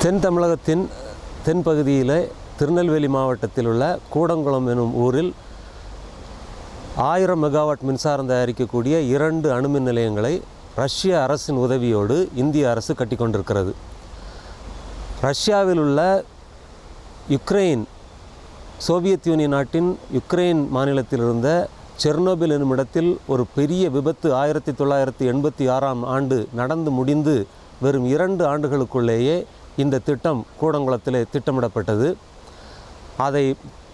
தென் தமிழகத்தின் தென்பகுதியில் திருநெல்வேலி மாவட்டத்தில் உள்ள கூடங்குளம் எனும் ஊரில் 1000 மெகாவாட் மின்சாரம் தயாரிக்கக்கூடிய 2 அணுமின் நிலையங்களை ரஷ்ய அரசின் உதவியோடு இந்திய அரசு கட்டிக்கொண்டிருக்கிறது. ரஷ்யாவில் உள்ள யுக்ரைன், சோவியத் யூனியன் நாட்டின் யுக்ரைன் மாநிலத்தில் இருந்த செர்னோபில் எனும் இடத்தில் ஒரு பெரிய விபத்து 1986ஆம் ஆண்டு நடந்து முடிந்து வெறும் 2 ஆண்டுகளுக்குள்ளேயே இந்த திட்டம் கூடங்குளத்திலே திட்டமிடப்பட்டது. அதை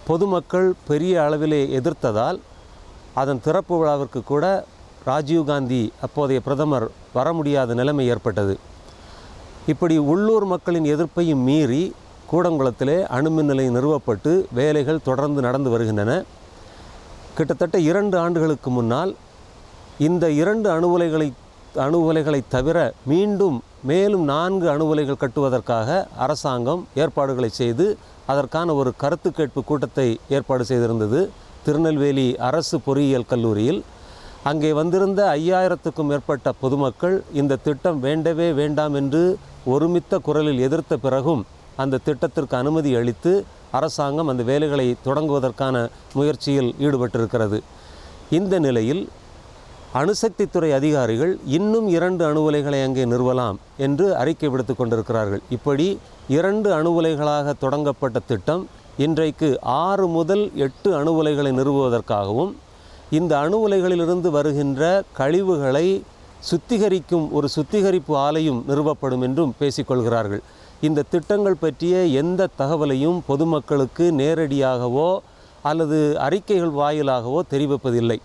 பொதுமக்கள் பெரிய அளவிலே எதிர்த்ததால் அதன் திறப்பு விழாவிற்கு கூட ராஜீவ்காந்தி அப்போதைய பிரதமர் வர முடியாத நிலைமை ஏற்பட்டது. இப்படி உள்ளூர் மக்களின் எதிர்ப்பையும் மீறி கூடங்குளத்திலே அணுமின் நிலையம் நிறுவப்பட்டு வேலைகள் தொடர்ந்து நடந்து வருகின்றன. கிட்டத்தட்ட 2 ஆண்டுகளுக்கு முன்னால் இந்த 2 அணு உலைகளை தவிர மீண்டும் மேலும் 4 அணு உலைகள் கட்டுவதற்காக அரசாங்கம் ஏற்பாடுகளை செய்து அதற்கான ஒரு கருத்து கேட்பு கூட்டத்தை ஏற்பாடு செய்திருந்தது திருநெல்வேலி அரசு பொறியியல் கல்லூரியில். அங்கே வந்திருந்த 5000க்கும் மேற்பட்ட பொதுமக்கள் இந்த திட்டம் வேண்டவே வேண்டாம் என்று ஒருமித்த குரலில் எதிர்த்த பிறகும் அந்த திட்டத்திற்கு அனுமதி அளித்து அரசாங்கம் அந்த வேலைகளை தொடங்குவதற்கான முயற்சியில் ஈடுபட்டிருக்கிறது. இந்த நிலையில் அணுசக்தித்துறை அதிகாரிகள் இன்னும் 2 அணு உலைகளை அங்கே நிறுவலாம் என்று அறிக்கை விடுத்து கொண்டிருக்கிறார்கள். இப்படி 2 அணு உலைகளாக தொடங்கப்பட்ட திட்டம் இன்றைக்கு 6 முதல் 8 அணு உலைகளை நிறுவுவதற்காகவும் இந்த அணு உலைகளிலிருந்து வருகின்ற கழிவுகளை சுத்திகரிக்கும் ஒரு சுத்திகரிப்பு ஆலையும் நிறுவப்படும் என்றும் பேசிக்கொள்கிறார்கள். இந்த திட்டங்கள் பற்றிய எந்த தகவலையும் பொதுமக்களுக்கு நேரடியாகவோ அல்லது அறிக்கைகள் வாயிலாகவோ தெரிவிப்பதில்லை.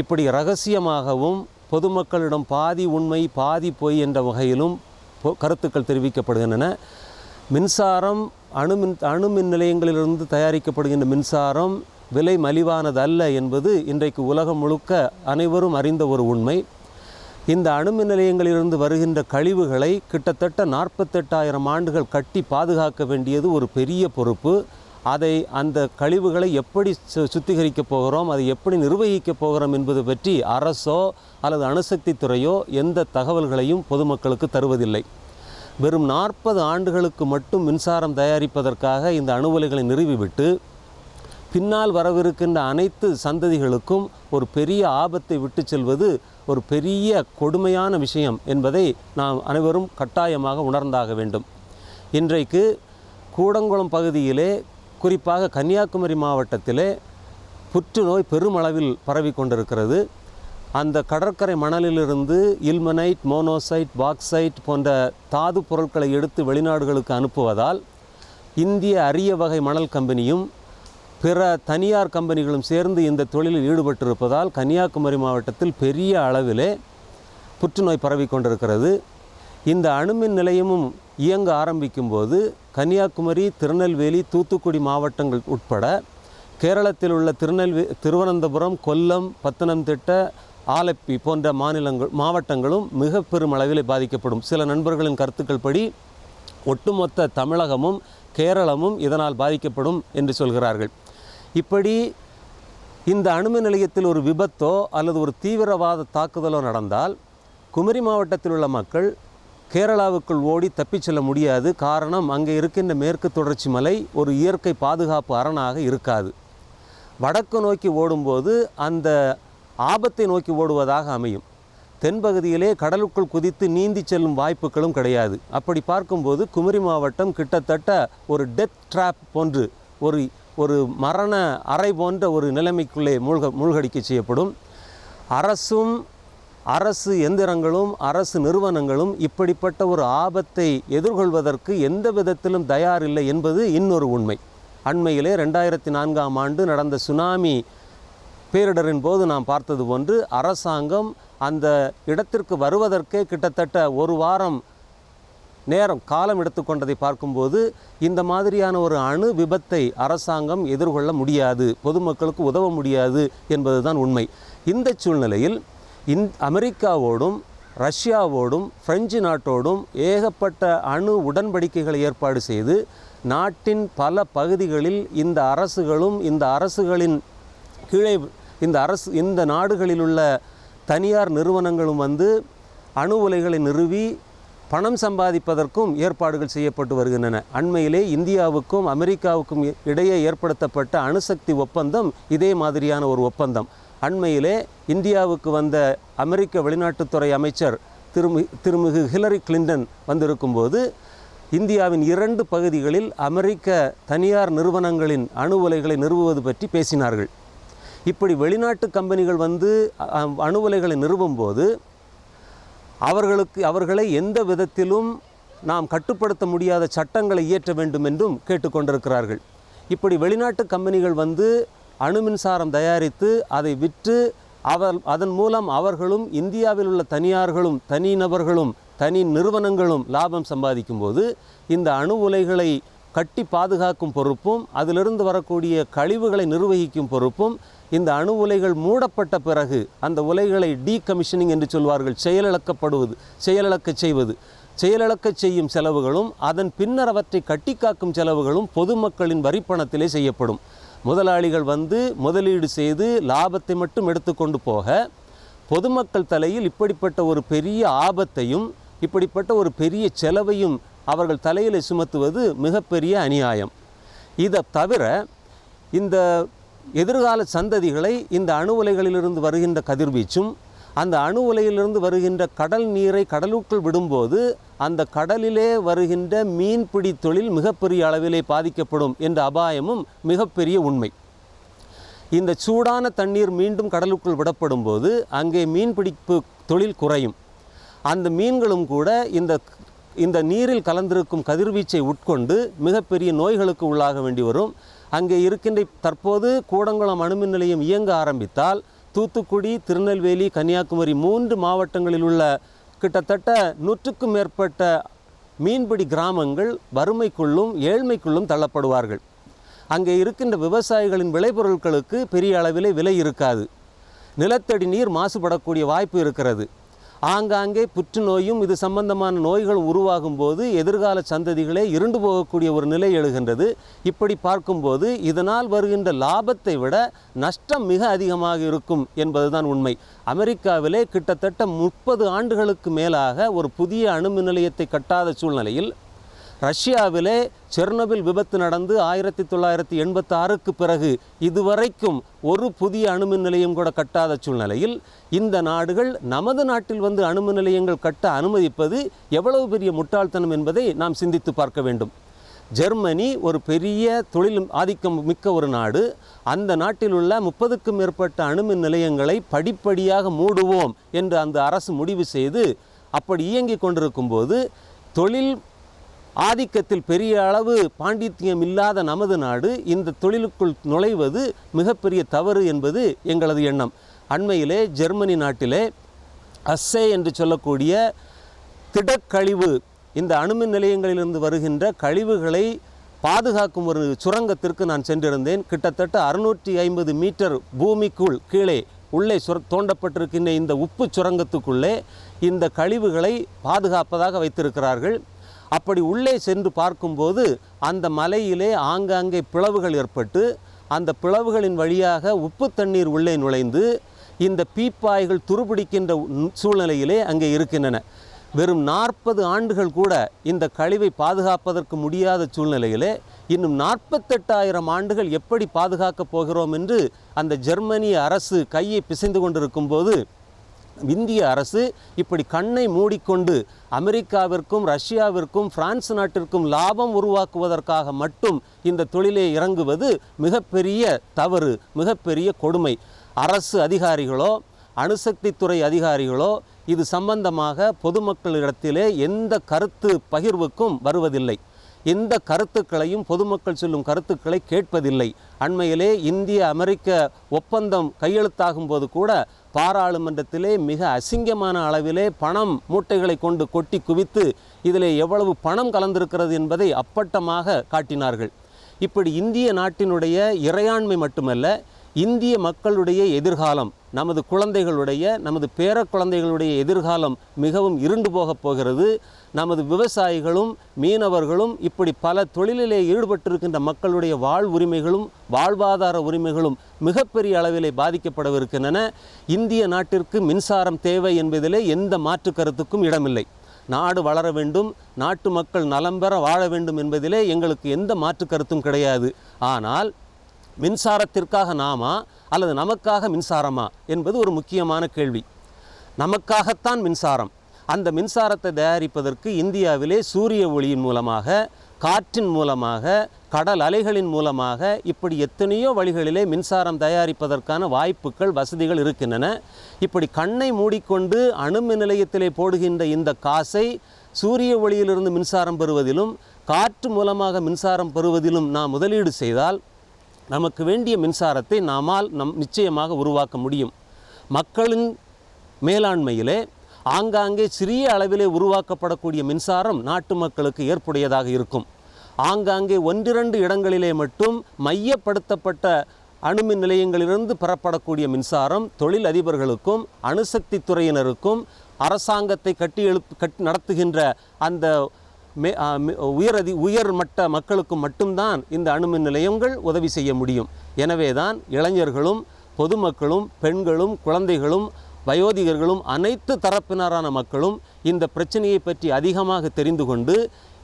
இப்படி ரகசியமாகவும் பொதுமக்களிடம் பாதி உண்மை பாதி பொய் என்ற வகையிலும் கருத்துக்கள் தெரிவிக்கப்படுகின்றன. மின்சாரம் அணுமின் நிலையங்களிலிருந்து தயாரிக்கப்படுகின்ற மின்சாரம் விலை மலிவானதல்ல என்பது இன்றைக்கு உலகம் முழுக்க அனைவரும் அறிந்த ஒரு உண்மை. இந்த அணுமின் நிலையங்களிலிருந்து வருகின்ற கழிவுகளை கிட்டத்தட்ட 48,000 ஆண்டுகள் கட்டி பாதுகாக்க வேண்டியது ஒரு பெரிய பொறுப்பு. அந்த கழிவுகளை எப்படி சுத்திகரிக்கப் போகிறோம், அதை எப்படி நிர்வகிக்கப் போகிறோம் என்பது பற்றி அரசோ அல்லது அணுசக்தி துறையோ எந்த தகவல்களையும் பொதுமக்களுக்கு தருவதில்லை. வெறும் 40 ஆண்டுகளுக்கு மட்டும் மின்சாரம் தயாரிப்பதற்காக இந்த அணு உலைகளை நிறுவிவிட்டு பின்னால் வரவிருக்கின்ற அனைத்து சந்ததிகளுக்கும் ஒரு பெரிய ஆபத்தை விட்டு செல்வது ஒரு பெரிய கொடுமையான விஷயம் என்பதை நாம் அனைவரும் கட்டாயமாக உணர்ந்தாக வேண்டும். இன்றைக்கு கூடங்குளம் பகுதியிலே, குறிப்பாக கன்னியாகுமரி மாவட்டத்திலே புற்றுநோய் பெருமளவில் பரவி கொண்டிருக்கிறது. அந்த கடற்கரை மணலிலிருந்து இல்மனைட், மோனோசைட், பாக்சைட் போன்ற தாது பொருட்களை எடுத்து வெளிநாடுகளுக்கு அனுப்புவதால் இந்திய அரிய வகை மணல் கம்பெனியும் பிற தனியார் கம்பெனிகளும் சேர்ந்து இந்த தொழிலில் ஈடுபட்டிருப்பதால் கன்னியாகுமரி மாவட்டத்தில் பெரிய அளவிலே புற்றுநோய் பரவி கொண்டிருக்கிறது. இந்த அணுமின் நிலையமும் இயங்க ஆரம்பிக்கும்போது கன்னியாகுமரி, திருநெல்வேலி, தூத்துக்குடி மாவட்டங்கள் உட்பட கேரளத்தில் உள்ள திருவனந்தபுரம், கொல்லம், பத்தனம்திட்டா, ஆலப்பி போன்ற மாவட்டங்களும் மிக பெருமளவில் பாதிக்கப்படும். சில நண்பர்களின் கருத்துக்கள் படி ஒட்டுமொத்த தமிழகமும் கேரளமும் இதனால் பாதிக்கப்படும் என்று சொல்கிறார்கள். இப்படி இந்த அணுமின் நிலையத்தில் ஒரு விபத்தோ அல்லது ஒரு தீவிரவாத தாக்குதலோ நடந்தால் குமரி மாவட்டத்தில் உள்ள மக்கள் கேரளாவுக்குள் ஓடி தப்பிச் செல்ல முடியாது. காரணம், அங்கே இருக்கின்ற மேற்கு தொடர்ச்சி மலை ஒரு இயற்கை பாதுகாப்பு அரணாக இருக்காது. வடக்கு நோக்கி ஓடும்போது அந்த ஆபத்தை நோக்கி ஓடுவதாக அமையும். தென்பகுதியிலே கடலுக்குள் குதித்து நீந்தி செல்லும் வாய்ப்புகளும் கிடையாது. அப்படி பார்க்கும்போது குமரி மாவட்டம் கிட்டத்தட்ட ஒரு டெத் ட்ராப் போன்று ஒரு மரண அறை போன்ற ஒரு நிலைமைக்குள்ளே மூழ்கடிக்க செய்யப்படும். அரசு எந்திரங்களும் அரசு நிறுவனங்களும் இப்படிப்பட்ட ஒரு ஆபத்தை எதிர்கொள்வதற்கு எந்த விதத்திலும் தயாரில்லை என்பது இன்னொரு உண்மை. அண்மையிலே 2004ஆம் ஆண்டு நடந்த சுனாமி பேரிடரின் போது நாம் பார்த்தது போன்று அரசாங்கம் அந்த இடத்திற்கு வருவதற்கே கிட்டத்தட்ட 1 வாரம் காலம் எடுத்துக்கொண்டதை பார்க்கும்போது இந்த மாதிரியான ஒரு அணு விபத்தை அரசாங்கம் எதிர்கொள்ள முடியாது, பொதுமக்களுக்கு உதவ முடியாது என்பதுதான் உண்மை. இந்த சூழ்நிலையில் அமெரிக்காவோடும் ரஷ்யாவோடும் பிரெஞ்சு நாட்டோடும் ஏகப்பட்ட அணு உடன்படிக்கைகளை ஏற்பாடு செய்து நாட்டின் பல பகுதிகளில் இந்த அரசுகளும் இந்த அரசுகளின் கீழே இந்த நாடுகளில் உள்ள தனியார் நிறுவனங்களும் வந்து அணு உலைகளை நிறுவி பணம் சம்பாதிப்பதற்கும் ஏற்பாடுகள் செய்யப்பட்டு வருகின்றன. அண்மையிலே இந்தியாவுக்கும் அமெரிக்காவுக்கும் இடையே ஏற்படுத்தப்பட்ட அணுசக்தி ஒப்பந்தம் இதே மாதிரியான ஒரு ஒப்பந்தம். அண்மையிலே இந்தியாவுக்கு வந்த அமெரிக்க வெளிநாட்டுத்துறை அமைச்சர் திருமிகு ஹிலரி கிளின்டன் வந்திருக்கும்போது இந்தியாவின் 2 பகுதிகளில் அமெரிக்க தனியார் நிறுவனங்களின் அணு உலைகளை நிறுவுவது பற்றி பேசினார்கள். இப்படி வெளிநாட்டு கம்பெனிகள் வந்து அணு உலைகளை நிறுவும்போது அவர்களை எந்த விதத்திலும் நாம் கட்டுப்படுத்த முடியாத சட்டங்களை இயற்ற வேண்டும் என்றும் கேட்டுக்கொண்டிருக்கிறார்கள். இப்படி வெளிநாட்டு கம்பெனிகள் வந்து அணு மின்சாரம் தயாரித்து அதை விற்று அதன் மூலம் அவர்களும் இந்தியாவில் உள்ள தனியார்களும் தனிநபர்களும் தனி நிறுவனங்களும் லாபம் சம்பாதிக்கும்போது இந்த அணு உலைகளை கட்டி பாதுகாக்கும் பொறுப்பும் அதிலிருந்து வரக்கூடிய கழிவுகளை நிர்வகிக்கும் பொறுப்பும் இந்த அணு உலைகள் மூடப்பட்ட பிறகு அந்த உலைகளை டீகமிஷனிங் என்று சொல்வார்கள், செயலிழக்கச் செய்யும் செலவுகளும் அதன் பின்னர் அவற்றை கட்டி காக்கும் செலவுகளும் பொதுமக்களின் வரிப்பணத்திலே செய்யப்படும். முதலாளிகள் வந்து முதலீடு செய்து லாபத்தை மட்டும் எடுத்துக்கொண்டு போக பொதுமக்கள் தலையில் இப்படிப்பட்ட ஒரு பெரிய ஆபத்தையும் இப்படிப்பட்ட ஒரு பெரிய செலவையும் அவர்கள் தலையில் சுமத்துவது மிகப்பெரிய அநியாயம். இதை தவிர இந்த எதிர்கால சந்ததிகளை இந்த அணு உலைகளிலிருந்து வருகின்ற கதிர்வீச்சும் அந்த அணு உலையிலிருந்து வருகின்ற கடல் நீரை கடலுக்குள் விடும்போது அந்த கடலிலே வருகின்ற மீன்பிடி தொழில் மிகப்பெரிய அளவிலே பாதிக்கப்படும் என்ற அபாயமும் மிகப்பெரிய உண்மை. இந்த சூடான தண்ணீர் மீண்டும் கடலுக்குள் விடப்படும் போது அங்கே மீன்பிடிப்பு தொழில் குறையும். அந்த மீன்களும் கூட இந்த நீரில் கலந்திருக்கும் கதிர்வீச்சை உட்கொண்டு மிகப்பெரிய நோய்களுக்கு உள்ளாக வேண்டி வரும். அங்கே இருக்கின்ற தற்போது கூடங்குளம் அணுமின் நிலையம் இயங்க ஆரம்பித்தால் தூத்துக்குடி, திருநெல்வேலி, கன்னியாகுமரி 3 மாவட்டங்களில் உள்ள கிட்டத்தட்ட 100க்கும் மேற்பட்ட மீன்பிடி கிராமங்கள் வறுமைக்குள்ளும் ஏழ்மைக்குள்ளும் தள்ளப்படுவார்கள். அங்கே இருக்கின்ற விவசாயிகளின் விளைபொருட்களுக்கு பெரிய அளவிலே விலை இருக்காது. நிலத்தடி நீர் மாசுபடக்கூடிய வாய்ப்பு இருக்கிறது. ஆங்காங்கே புற்றுநோயும் இது சம்பந்தமான நோய்கள் உருவாகும் போது எதிர்கால சந்ததிகளே இருண்டு போகக்கூடிய ஒரு நிலை எழுகின்றது. இப்படி பார்க்கும்போது இதனால் வருகின்ற லாபத்தை விட நஷ்டம் மிக அதிகமாக இருக்கும் என்பதுதான் உண்மை. அமெரிக்காவிலே கிட்டத்தட்ட 30 ஆண்டுகளுக்கு மேலாக ஒரு புதிய அணுமின் நிலையத்தை கட்டாத சூழ்நிலையில் ரஷ்யாவிலே செர்னோபில் விபத்து நடந்து 1986க்கு பிறகு இதுவரைக்கும் ஒரு புதிய அணுமின் நிலையம் கூட கட்டாத சூழ்நிலையில் இந்த நாடுகள் நமது நாட்டில் வந்து அணுமின் நிலையங்கள் கட்ட அனுமதிப்பது எவ்வளவு பெரிய முட்டாள்தனம் என்பதை நாம் சிந்தித்து பார்க்க வேண்டும். ஜெர்மனி ஒரு பெரிய தொழில் ஆதிக்கம் மிக்க ஒரு நாடு. அந்த நாட்டில் உள்ள 30க்கும் மேற்பட்ட அணுமின் நிலையங்களை படிப்படியாக மூடுவோம் என்று அந்த அரசு முடிவு செய்து அப்படி இயங்கி கொண்டிருக்கும் போது தொழில் ஆதிக்கத்தில் பெரிய அளவு பாண்டித்தியம் இல்லாத நமது நாடு இந்த தொழிலுக்குள் நுழைவது மிகப்பெரிய தவறு என்பது எங்களது எண்ணம். அண்மையிலே ஜெர்மனி நாட்டிலே அஸ்ஸே என்று சொல்லக்கூடிய திடக்கழிவு, இந்த அணுமின் நிலையங்களிலிருந்து வருகின்ற கழிவுகளை பாதுகாக்கும் ஒரு சுரங்கத்திற்கு நான் சென்றிருந்தேன். கிட்டத்தட்ட 650 மீட்டர் பூமிக்குள் கீழே உள்ளே தோண்டப்பட்டிருக்கின்ற இந்த உப்பு சுரங்கத்துக்குள்ளே இந்த கழிவுகளை பாதுகாப்பதாக வைத்திருக்கிறார்கள். அப்படி உள்ளே சென்று பார்க்கும்போது அந்த மலையிலே ஆங்காங்கே பிளவுகள் ஏற்பட்டு அந்த பிளவுகளின் வழியாக உப்பு தண்ணீர் உள்ளே நுழைந்து இந்த பீப்பாய்கள் துருபிடிக்கின்ற சூழ்நிலையிலே அங்கே இருக்கின்றன. வெறும் 40 ஆண்டுகள் கூட இந்த கழிவை பாதுகாப்பதற்கு முடியாத சூழ்நிலையிலே இன்னும் 48,000 ஆண்டுகள் எப்படி பாதுகாக்கப் போகிறோம் என்று அந்த ஜெர்மனிய அரசு கையை பிசைந்து கொண்டிருக்கும் போது இந்திய அரசு இப்படி கண்ணை மூடிக்கொண்டு அமெரிக்காவிற்கும் ரஷ்யாவிற்கும் பிரான்ஸ் நாட்டிற்கும் லாபம் உருவாக்குவதற்காக மட்டும் இந்த தொழிலை இறங்குவது மிகப்பெரிய தவறு, மிகப்பெரிய கொடுமை. அரசு அதிகாரிகளோ அணுசக்தித்துறை அதிகாரிகளோ இது சம்பந்தமாக பொதுமக்களிடத்திலே எந்த கருத்து பகிர்வுக்கும் வருவதில்லை. எந்த கருத்துக்களையும் பொதுமக்கள் சொல்லும் கருத்துக்களை கேட்பதில்லை. அண்மையிலே இந்திய அமெரிக்க ஒப்பந்தம் கையெழுத்தாகும் போது கூட பாராளுமன்றத்திலே மிக அசிங்கமான அளவிலே பணம் மூட்டைகளை கொண்டு கொட்டி குவித்து இதிலே எவ்வளவு பணம் கலந்திருக்கிறது என்பதை அப்பட்டமாக காட்டினார்கள். இப்படி இந்திய நாட்டினுடைய இறையாண்மை மட்டுமல்ல, இந்திய மக்களுடைய எதிர்காலம், நமது குழந்தைகளுடைய நமது பேர குழந்தைகளுடைய எதிர்காலம் மிகவும் இருண்டு போகப் போகிறது. நமது விவசாயிகளும் மீனவர்களும் இப்படி பல தொழிலிலே ஈடுபட்டிருக்கின்ற மக்களுடைய உரிமைகளும் வாழ்வாதார உரிமைகளும் மிகப்பெரிய அளவிலே பாதிக்கப்படவிருக்கின்றன. இந்திய நாட்டிற்கு மின்சாரம் தேவை என்பதிலே எந்த மாற்று கருத்துக்கும் இடமில்லை. நாடு வளர வேண்டும், நாட்டு மக்கள் நலம் பெற வாழ வேண்டும் என்பதிலே எங்களுக்கு எந்த மாற்று கருத்தும் கிடையாது. ஆனால் மின்சாரத்திற்காக நாமா அல்லது நமக்காக மின்சாரமா என்பது ஒரு முக்கியமான கேள்வி. நமக்காகத்தான் மின்சாரம். அந்த மின்சாரத்தை தயாரிப்பதற்கு இந்தியாவிலே சூரிய ஒளியின் மூலமாக, காற்றின் மூலமாக, கடல் அலைகளின் மூலமாக இப்படி எத்தனையோ வழிகளிலே மின்சாரம் தயாரிப்பதற்கான வாய்ப்புகள், வசதிகள் இருக்கின்றன. இப்படி கண்ணை மூடிக்கொண்டு அணுமின் நிலையத்திலே போடுகின்ற இந்த காசை சூரிய ஒளியிலிருந்து மின்சாரம் பெறுவதிலும் காற்று மூலமாக மின்சாரம் பெறுவதிலும் நாம் முதலீடு செய்தால் நமக்கு வேண்டிய மின்சாரத்தை நம்மால் நிச்சயமாக உருவாக்க முடியும். மக்களின் மேலாண்மையிலே ஆங்காங்கே சிறிய அளவிலே உருவாக்கப்படக்கூடிய மின்சாரம் நாட்டு மக்களுக்கு ஏற்புடையதாக இருக்கும். ஆங்காங்கே 1-2 இடங்களிலே மட்டும் மையப்படுத்தப்பட்ட அணுமின் நிலையங்களிலிருந்து பெறப்படக்கூடிய மின்சாரம் தொழில் அதிபர்களுக்கும் அணுசக்தி துறையினருக்கும் அரசாங்கத்தை கட்டி நடத்துகின்ற அந்த உயர் மட்ட மக்களுக்கும் மட்டும்தான் இந்த அணுமின் நிலையங்கள் உதவி செய்ய முடியும். எனவே தான் இளைஞர்களும் பொதுமக்களும் பெண்களும் குழந்தைகளும் வயோதிகர்களும் அனைத்து தரப்பினரான மக்களும் இந்த பிரச்சனையை பற்றி அதிகமாக தெரிந்து கொண்டு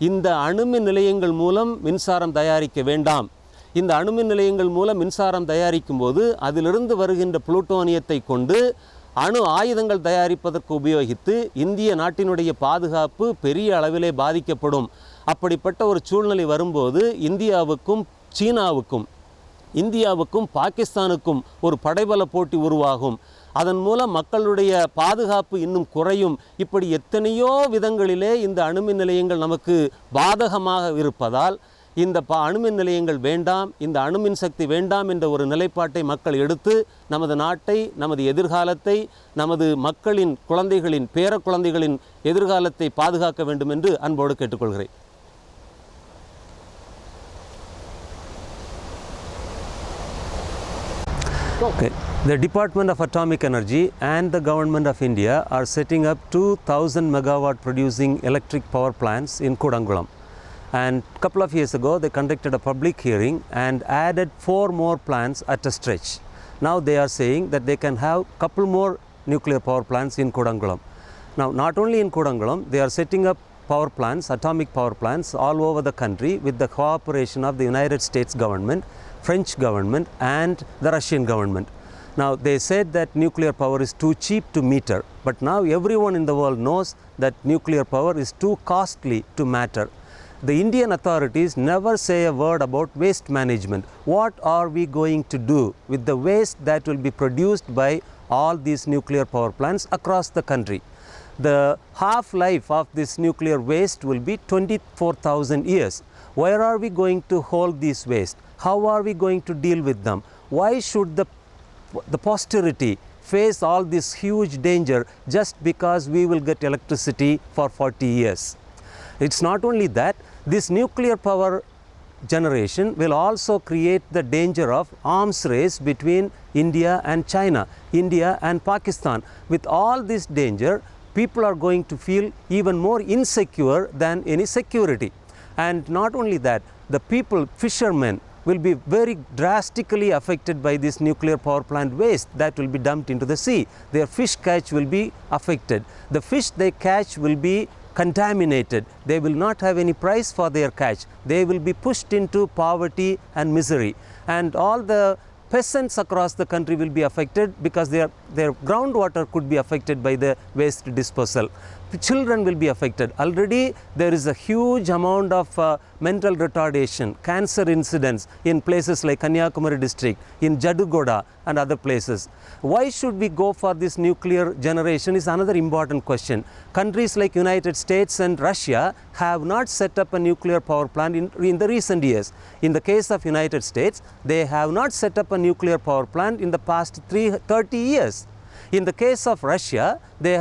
இந்த அணுமின் நிலையங்கள் மூலம் மின்சாரம் தயாரிக்க வேண்டாம். இந்த அணுமின் நிலையங்கள் மூலம் மின்சாரம் தயாரிக்கும் போது அதிலிருந்து வருகின்ற புளூட்டோனியத்தை கொண்டு அணு ஆயுதங்கள் தயாரிப்பதற்கு உபயோகித்து இந்திய நாட்டினுடைய பாதுகாப்பு பெரிய அளவிலே பாதிக்கப்படும். அப்படிப்பட்ட ஒரு சூழ்நிலை வரும்போது இந்தியாவுக்கும் சீனாவுக்கும், இந்தியாவுக்கும் பாகிஸ்தானுக்கும் ஒரு படைபல போட்டி உருவாகும். அதன் மூலம் மக்களுடைய பாதுகாப்பு இன்னும் குறையும். இப்படி எத்தனையோ விதங்களிலே இந்த அணுமின் நிலையங்கள் நமக்கு பாதகமாக இருப்பதால் இந்த அணுமின் நிலையங்கள் வேண்டாம், இந்த அணுமின் சக்தி வேண்டாம் என்ற ஒரு நிலைப்பாட்டை மக்கள் எடுத்து நமது நாட்டை, நமது எதிர்காலத்தை, நமது மக்களின் குழந்தைகளின் பேர குழந்தைகளின் எதிர்காலத்தை பாதுகாக்க வேண்டும் என்று அன்போடு கேட்டுக்கொள்கிறேன். Okay. The Department of Atomic Energy and the Government of India are setting up 2000 megawatt producing electric power plants in Kudangulam. And a couple of years ago they conducted a public hearing and added 4 more plants at a stretch. Now they are saying that they can have a couple more nuclear power plants in Kudangulam. Now not only in Kudangulam, they are setting up power plants, atomic power plants all over the country with the cooperation of the United States government, French government and the Russian government. Now they said that nuclear power is too cheap to meter, but now everyone in the world knows that nuclear power is too costly to matter. The Indian authorities never say a word about waste management. What are we going to do with the waste that will be produced by all these nuclear power plants across the country? The half-life of this nuclear waste will be 24,000 years. Where are we going to hold these waste? How are we going to deal with them? Why should the posterity face all this huge danger just because we will get electricity for 40 years? It's not only that, this nuclear power generation will also create the danger of arms race between India and China, India and Pakistan. With all this danger, people are going to feel even more insecure than any security. And not only that, the people, fishermen, will be very drastically affected by this nuclear power plant waste that will be dumped into the sea. Their fish catch will be affected. The fish they catch will be contaminated. They will not have any price for their catch. They will be pushed into poverty and misery. And all the peasants across the country will be affected because their groundwater could be affected by the waste disposal. Children will be affected. Already there is a huge amount of mental retardation, cancer incidents in places like Kanyakumari district, in Jadugoda and other places. Why should we go for this nuclear generation is another important question. Countries like United States and Russia have not set up a nuclear power plant in the recent years. In the case of United States, they have not set up a nuclear power plant in the past 30 years. In the case of Russia, they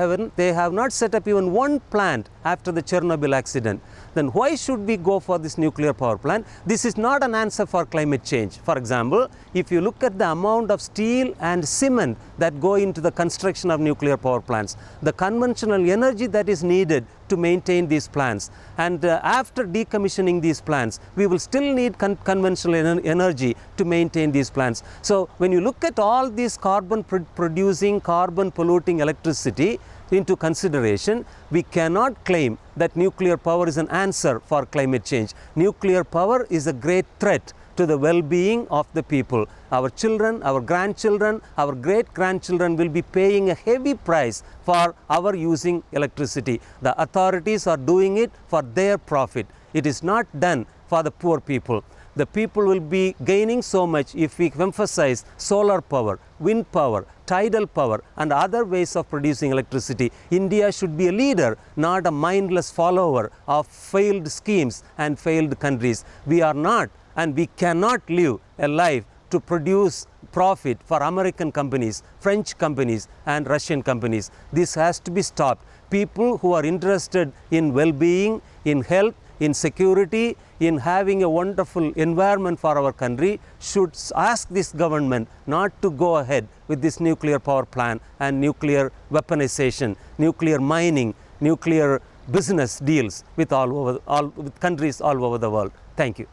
have not set up even one plant after the Chernobyl accident. Then why should we go for this nuclear power plant? This is not an answer for climate change. For example, if you look at the amount of steel and cement that go into the construction of nuclear power plants, the conventional energy that is needed to maintain these plants, and after decommissioning these plants, we will still need conventional energy to maintain these plants. So when you look at all these carbon producing, carbon polluting electricity, into consideration, we cannot claim that nuclear power is an answer for climate change. Nuclear power is a great threat to the well-being of the people. Our children, our grandchildren, our great-grandchildren will be paying a heavy price for our using electricity. The authorities are doing it for their profit. It is not done for the poor people. The people will be gaining so much if we emphasize solar power, wind power, tidal power and other ways of producing electricity. India should be a leader, not a mindless follower of failed schemes and failed countries. We are not, and we cannot live a life to produce profit for American companies, French companies and Russian companies. This has to be stopped. People who are interested in well-being, in health, in security, in having a wonderful environment for our country should ask this government not to go ahead with this nuclear power plant and nuclear weaponization, nuclear mining, nuclear business deals with with countries all over the world. Thank you.